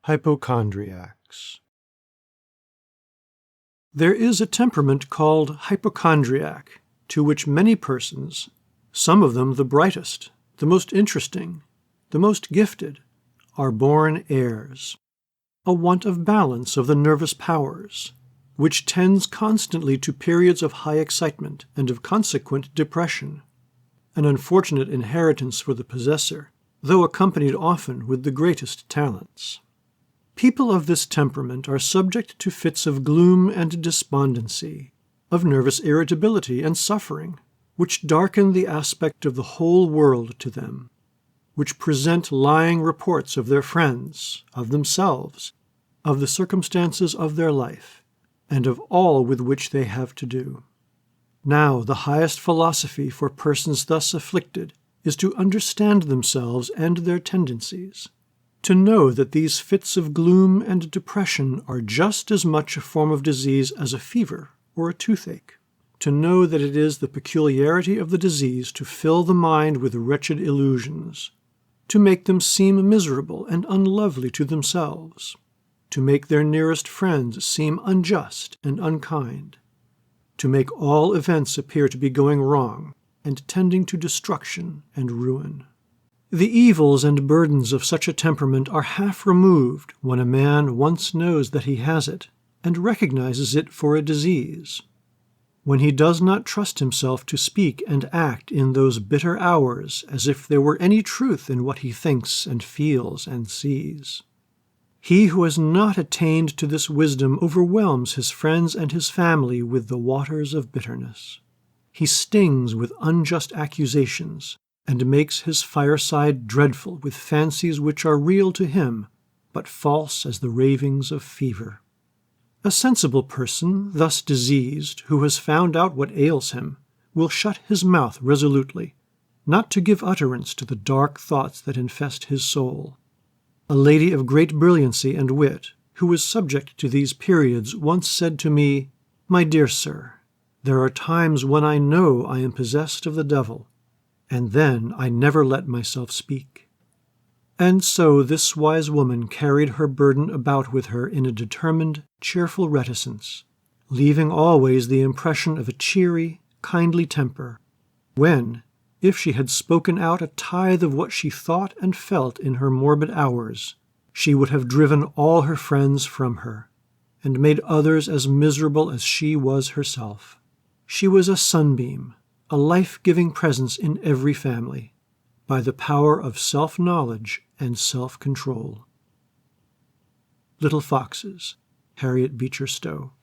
Hypochondriacs. There is a temperament called hypochondriac, to which many persons, some of them the brightest, the most interesting, the most gifted, are born heirs. A want of balance of the nervous powers, which tends constantly to periods of high excitement and of consequent depression. An unfortunate inheritance for the possessor, though accompanied often with the greatest talents. People of this temperament are subject to fits of gloom and despondency, of nervous irritability and suffering, which darken the aspect of the whole world to them, which present lying reports of their friends, of themselves, of the circumstances of their life, and of all with which they have to do. Now, the highest philosophy for persons thus afflicted is to understand themselves and their tendencies, to know that these fits of gloom and depression are just as much a form of disease as a fever or a toothache, to know that it is the peculiarity of the disease to fill the mind with wretched illusions, to make them seem miserable and unlovely to themselves, to make their nearest friends seem unjust and unkind, to make all events appear to be going wrong and tending to destruction and ruin. The evils and burdens of such a temperament are half removed when a man once knows that he has it and recognizes it for a disease, when he does not trust himself to speak and act in those bitter hours as if there were any truth in what he thinks and feels and sees. He who has not attained to this wisdom overwhelms his friends and his family with the waters of bitterness. He stings with unjust accusations, and makes his fireside dreadful with fancies which are real to him, but false as the ravings of fever. A sensible person, thus diseased, who has found out what ails him, will shut his mouth resolutely, not to give utterance to the dark thoughts that infest his soul. A lady of great brilliancy and wit, who was subject to these periods, once said to me, "My dear sir, there are times when I know I am possessed of the devil, and then I never let myself speak." And so this wise woman carried her burden about with her in a determined, cheerful reticence, leaving always the impression of a cheery, kindly temper, when, if she had spoken out a tithe of what she thought and felt in her morbid hours, she would have driven all her friends from her, and made others as miserable as she was herself. She was a sunbeam, a life-giving presence in every family, by the power of self-knowledge and self-control. Little Foxes, Harriet Beecher Stowe.